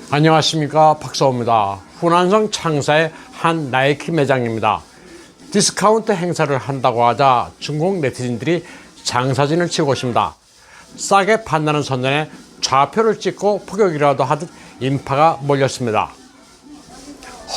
안녕하십니까, 박사호입니다. 후난성 창사의 한 나이키 매장입니다. 디스카운트 행사를 한다고 하자 중국 네티즌들이 장사진을 치고 있습니다. 싸게 판다는 선전에 좌표를 찍고 포격이라도 하듯 인파가 몰렸습니다.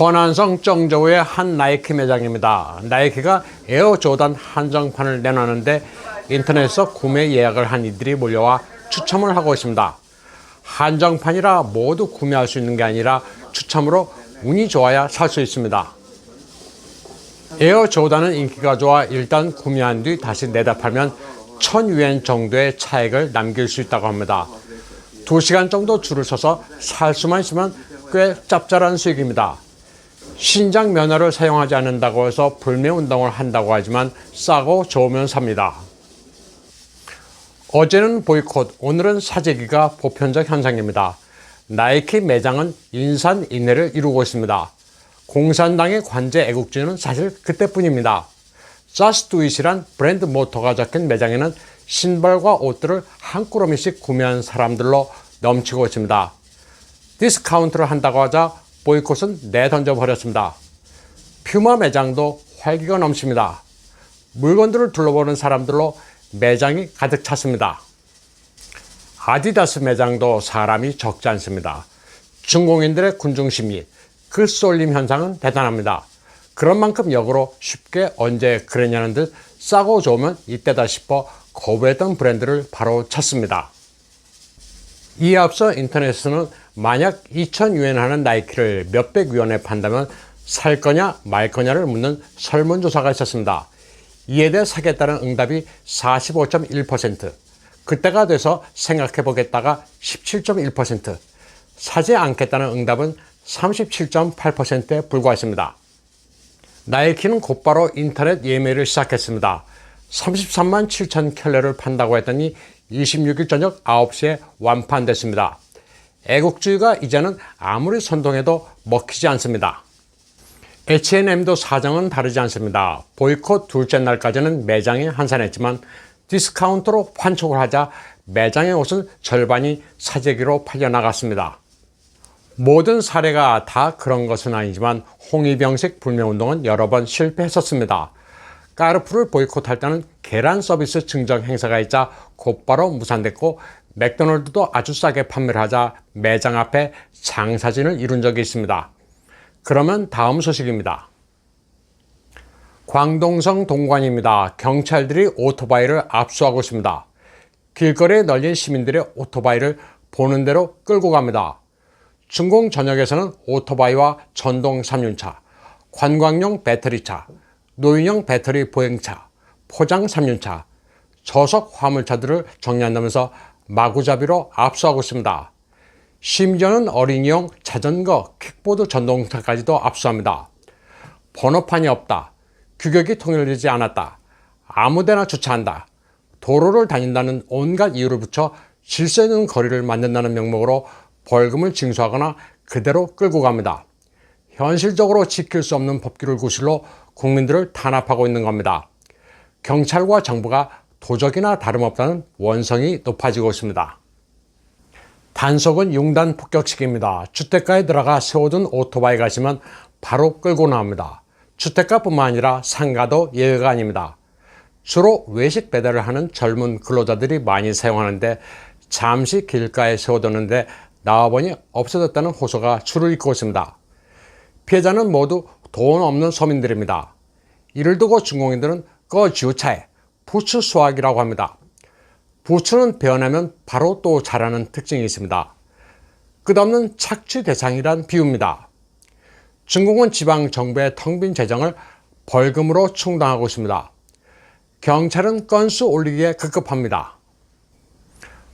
허난성 정저우의 한 나이키 매장입니다. 나이키가 에어조단 한정판을 내놨는데 인터넷에서 구매 예약을 한 이들이 몰려와 추첨을 하고 있습니다. 한정판이라 모두 구매할 수 있는 게 아니라 추첨으로 운이 좋아야 살 수 있습니다. 에어조단은 인기가 좋아 일단 구매한 뒤 다시 내다 팔면 1000위엔 정도의 차익을 남길 수 있다고 합니다. 2시간 정도 줄을 서서 살 수만 있으면 꽤 짭짤한 수익입니다. 신장 면허를 사용하지 않는다고 해서 불매운동을 한다고 하지만 싸고 좋으면 삽니다. 어제는 보이콧, 오늘은 사재기가 보편적 현상입니다. 나이키 매장은 인산인해를 이루고 있습니다. 공산당의 관제 애국주의는 사실 그때뿐입니다. Just Do It이란 브랜드 모토가 적힌 매장에는 신발과 옷들을 한 꾸러미씩 구매한 사람들로 넘치고 있습니다. 디스카운트를 한다고 하자 보이콧은 내던져 버렸습니다. 퓨마 매장도 활기가 넘칩니다. 물건들을 둘러보는 사람들로 매장이 가득 찼습니다. 아디다스 매장도 사람이 적지 않습니다. 중공인들의 군중심리, 글쏠림 현상은 대단합니다. 그런 만큼 역으로 쉽게 언제 그랬냐는 듯 싸고 좋으면 이때다 싶어 거부했던 브랜드를 바로 찾습니다. 이에 앞서 인터넷에서는 만약 2,000위엔 하는 나이키를 몇백 위원에 판다면 살 거냐 말 거냐를 묻는 설문조사가 있었습니다. 이에 대해 사겠다는 응답이 45.1%, 그때가 돼서 생각해 보겠다가 17.1%, 사지 않겠다는 응답은 37.8%에 불과했습니다. 나이키는 곧바로 인터넷 예매를 시작했습니다. 33만 7천 켤레를 판다고 했더니 26일 저녁 9시에 완판됐습니다. 애국주의가 이제는 아무리 선동해도 먹히지 않습니다. H&M도 사정은 다르지 않습니다. 보이콧 둘째 날까지는 매장이 한산했지만 디스카운트로 환촉을 하자 매장의 옷은 절반이 사재기로 팔려나갔습니다. 모든 사례가 다 그런 것은 아니지만 홍위병식 불매운동은 여러 번 실패했었습니다. 까르푸를 보이콧할 때는 계란 서비스 증정 행사가 있자 곧바로 무산됐고, 맥도날드도 아주 싸게 판매를 하자 매장 앞에 장사진을 이룬 적이 있습니다. 그러면 다음 소식입니다. 광동성 동관입니다. 경찰들이 오토바이를 압수하고 있습니다. 길거리에 널린 시민들의 오토바이를 보는 대로 끌고 갑니다. 중공 전역에서는 오토바이와 전동 3륜차, 관광용 배터리차, 노인형 배터리 보행차, 포장 3륜차, 저속 화물차들을 정리한다면서 마구잡이로 압수하고 있습니다. 심지어는 어린이용 자전거, 킥보드 전동차까지도 압수합니다. 번호판이 없다, 규격이 통일되지 않았다, 아무데나 주차한다, 도로를 다닌다는 온갖 이유를 붙여 질서 있는 거리를 만든다는 명목으로 벌금을 징수하거나 그대로 끌고 갑니다. 현실적으로 지킬 수 없는 법규를 구실로 국민들을 탄압하고 있는 겁니다. 경찰과 정부가 도적이나 다름없다는 원성이 높아지고 있습니다. 단속은 융단 폭격식입니다. 주택가에 들어가 세워둔 오토바이가 있으면 바로 끌고 나옵니다. 주택가뿐만 아니라 상가도 예외가 아닙니다. 주로 외식 배달을 하는 젊은 근로자들이 많이 사용하는데 잠시 길가에 세워뒀는데 나와보니 없어졌다는 호소가 줄을 잇고 있습니다. 피해자는 모두 돈 없는 서민들입니다. 이를 두고 중공인들은 그 주차에 부추 수확이라고 합니다. 부추는 베어내면 바로 또 자라는 특징이 있습니다. 끝없는 착취 대상이란 비유입니다. 중공은 지방 정부의 텅 빈 재정을 벌금으로 충당하고 있습니다. 경찰은 건수 올리기에 급급합니다.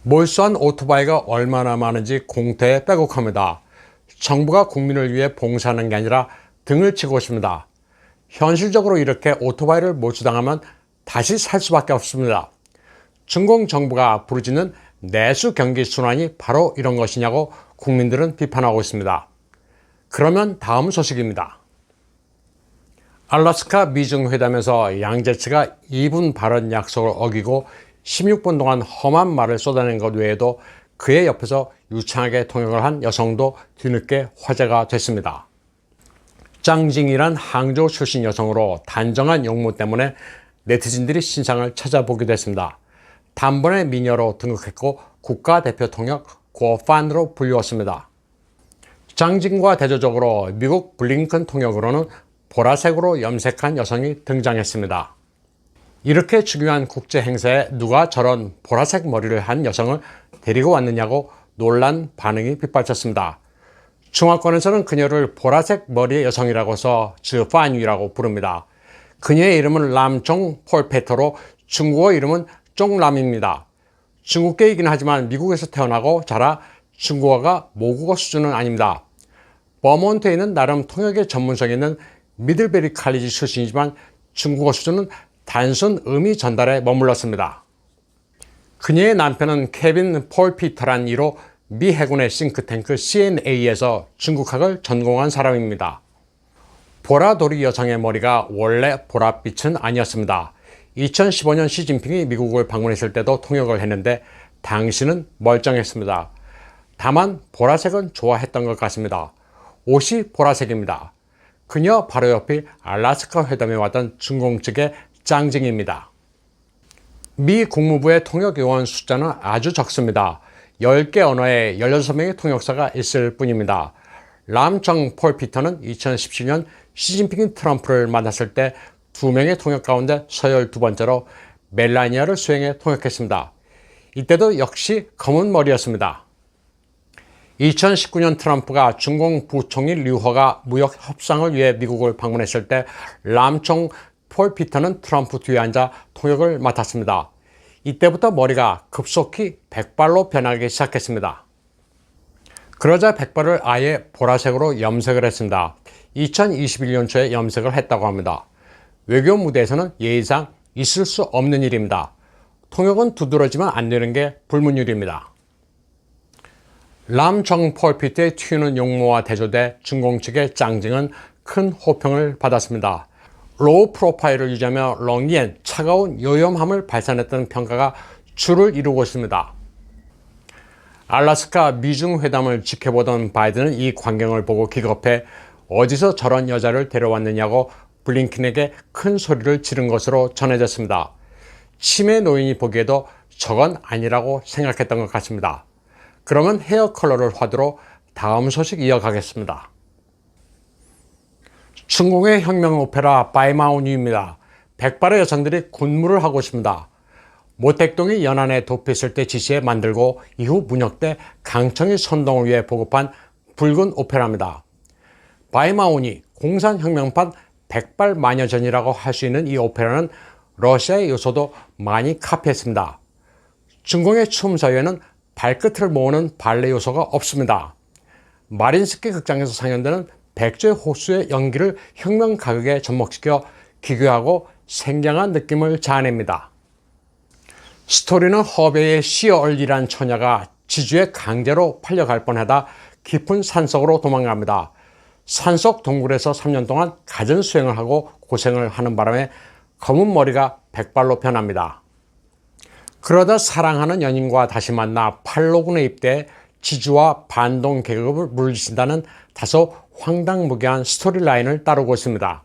몰수한 오토바이가 얼마나 많은지 공태에 빼곡합니다. 정부가 국민을 위해 봉사하는 게 아니라 등을 치고 있습니다. 현실적으로 이렇게 오토바이를 몰수당하면 다시 살 수밖에 없습니다. 중공 정부가 부르짖는 내수 경기 순환이 바로 이런 것이냐고 국민들은 비판하고 있습니다. 그러면 다음 소식입니다. 알래스카 미중 회담에서 양재츠가 2분 발언 약속을 어기고 16분 동안 험한 말을 쏟아낸 것 외에도 그의 옆에서 유창하게 통역을 한 여성도 뒤늦게 화제가 됐습니다. 짱징이란 항저우 출신 여성으로 단정한 용모 때문에 네티즌들이 신상을 찾아보기도 했습니다. 단번에 미녀로 등극했고 국가대표 통역 고판으로 불리웠습니다. 짱징과 대조적으로 미국 블링컨 통역으로는 보라색으로 염색한 여성이 등장했습니다. 이렇게 중요한 국제 행사에 누가 저런 보라색 머리를 한 여성을 데리고 왔느냐고 놀란 반응이 빗발쳤습니다. 중화권에서는 그녀를 보라색 머리의 여성이라고 써 즈파뉴이라고 부릅니다. 그녀의 이름은 람종 폴페터로 중국어 이름은 쫑람입니다. 중국계이긴 하지만 미국에서 태어나고 자라 중국어가 모국어 수준은 아닙니다. 버몬트에 있는 나름 통역의 전문성이 있는 미들베리 칼리지 출신이지만 중국어 수준은 단순 의미 전달에 머물렀습니다. 그녀의 남편은 케빈 폴피터란 이로 미 해군의 싱크탱크 CNA에서 중국학을 전공한 사람입니다. 보라돌이 여성의 머리가 원래 보랏빛은 아니었습니다. 2015년 시진핑이 미국을 방문했을 때도 통역을 했는데 당시는 멀쩡했습니다. 다만 보라색은 좋아했던 것 같습니다. 옷이 보라색입니다. 그녀 바로 옆이 알래스카 회담에 왔던 중공 측의 짱징입니다. 미 국무부의 통역 요원 숫자는 아주 적습니다. 10개 언어에 16명의 통역사가 있을 뿐입니다. 람정 폴피터는 2017년 시진핑이 트럼프를 만났을 때 2명의 통역 가운데 서열 2번째로 멜라니아를 수행해 통역했습니다. 이때도 역시 검은 머리였습니다. 2019년 트럼프가 중공 부총리 류허가 무역 협상을 위해 미국을 방문했을 때 람청 폴피터는 트럼프 뒤에 앉아 통역을 맡았습니다. 이때부터 머리가 급속히 백발로 변하기 시작했습니다. 그러자 백발을 아예 보라색으로 염색을 했습니다. 2021년 초에 염색을 했다고 합니다. 외교 무대에서는 예의상 있을 수 없는 일입니다. 통역은 두드러지면 안 되는 게 불문율입니다. 람정 폴피트의 튀는 용모와 대조돼 중공 측의 짱징은 큰 호평을 받았습니다. 로우 프로파일을 유지하며 렁옌, 차가운 요염함을 발산했던 평가가 줄을 이루고 있습니다. 알래스카 미중 회담을 지켜보던 바이든은 이 광경을 보고 기겁해 어디서 저런 여자를 데려왔느냐고 블링컨에게 큰 소리를 지른 것으로 전해졌습니다. 치매 노인이 보기에도 저건 아니라고 생각했던 것 같습니다. 그러면 헤어 컬러를 화두로 다음 소식 이어가겠습니다. 중공의 혁명 오페라 바이마오니입니다. 백발의 여성들이 군무를 하고 있습니다. 모택동이 연안에 도피했을 때 지시해 만들고 이후 문혁대 강청이 선동을 위해 보급한 붉은 오페라입니다. 바이마오니 공산혁명판 백발마녀전이라고 할 수 있는 이 오페라는 러시아의 요소도 많이 카피했습니다. 중공의 춤 사이에는 발끝을 모으는 발레 요소가 없습니다. 마린스키 극장에서 상연되는 백조의 호수의 연기를 혁명 가극에 접목시켜 기괴하고 생경한 느낌을 자아냅니다. 스토리는 허베의 시얼리란 처녀가 지주에 강제로 팔려갈 뻔하다 깊은 산속으로 도망갑니다. 산속 동굴에서 3년 동안 갖은 수행을 하고 고생을 하는 바람에 검은 머리가 백발로 변합니다. 그러다 사랑하는 연인과 다시 만나 팔로군에 입대해 지주와 반동 계급을 물리친다는 다소 황당무계한 스토리라인을 따르고 있습니다.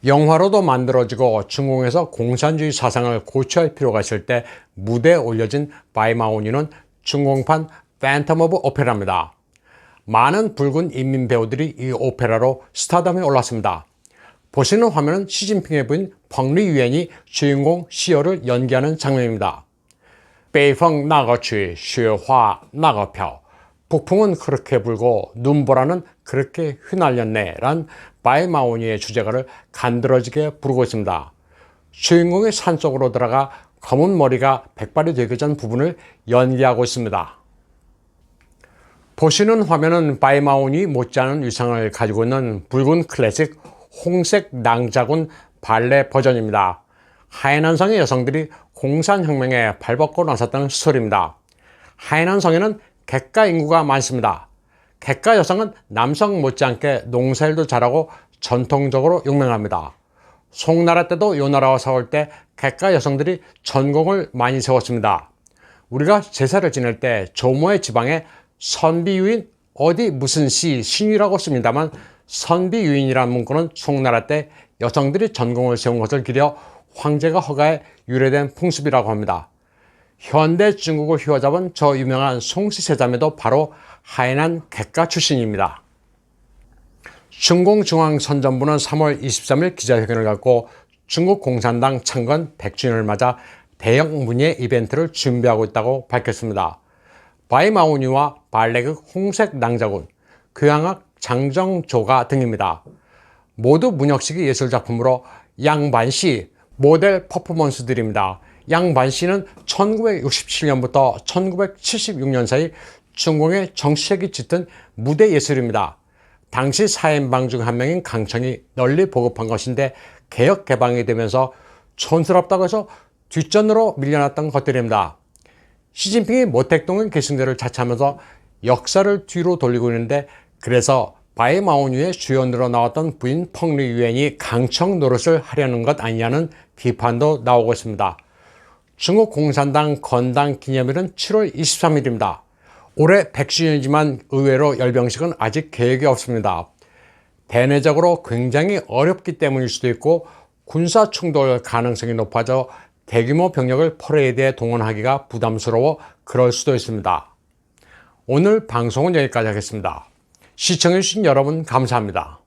영화로도 만들어지고 중공에서 공산주의 사상을 고취할 필요가 있을 때 무대에 올려진 바이마오니는 중공판 팬텀 오브 오페라입니다. 많은 붉은 인민 배우들이 이 오페라로 스타덤에 올랐습니다. 보시는 화면은 시진핑의 부인 펑리유엔이 주인공 시어를 연기하는 장면입니다. 北风那个吹雪花那个飘 북풍은 그렇게 불고 눈보라는 그렇게 휘날렸네 란 바이마오니의 주제가를 간드러지게 부르고 있습니다. 주인공이 산속으로 들어가 검은 머리가 백발이 되기 전 부분을 연기하고 있습니다. 보시는 화면은 바이마오니 못지않은 위상을 가지고 있는 붉은 클래식 홍색 낭자군 발레 버전입니다. 하이난성의 여성들이 공산혁명에 발벗고 나섰다는 스토리입니다. 하이난성에는 객가 인구가 많습니다. 객가 여성은 남성 못지않게 농사일도 잘하고 전통적으로 용맹합니다. 송나라 때도 요 나라와 싸울 때 객가 여성들이 전공을 많이 세웠습니다. 우리가 제사를 지낼 때 조모의 지방에 선비유인 어디 무슨 시 신유라고 씁니다만 선비유인이라는 문구는 송나라 때 여성들이 전공을 세운 것을 기려 황제가 허가해 유래된 풍습이라고 합니다. 현대 중국을 휘어잡은 저 유명한 송시세자매도 바로 하해난 객가 출신입니다. 중공중앙선전부는 3월 23일 기자회견을 갖고 중국 공산당 창건 100주년을 맞아 대형 문예 이벤트를 준비하고 있다고 밝혔습니다. 바이마오니와 발레극 홍색 낭자군, 교향악 장정조가 등입니다. 모두 문혁식의 예술작품으로 양반시 모델 퍼포먼스들입니다. 양반시는 1967년부터 1976년 사이 중공의 정치색이 짙은 무대 예술입니다. 당시 사인방 중 한 명인 강청이 널리 보급한 것인데 개혁 개방이 되면서 촌스럽다고 해서 뒷전으로 밀려났던 것들입니다. 시진핑이 모택동의 계승자를 자처하면서 역사를 뒤로 돌리고 있는데 그래서 바이마오뉴의 주연으로 나왔던 부인 펑리유엔이 강청 노릇을 하려는 것 아니냐는 비판도 나오고 있습니다. 중국 공산당 건당 기념일은 7월 23일입니다. 올해 100주년이지만 의외로 열병식은 아직 계획이 없습니다. 대내적으로 굉장히 어렵기 때문일 수도 있고 군사 충돌 가능성이 높아져 대규모 병력을 퍼레이드에 동원하기가 부담스러워 그럴 수도 있습니다. 오늘 방송은 여기까지 하겠습니다. 시청해주신 여러분 감사합니다.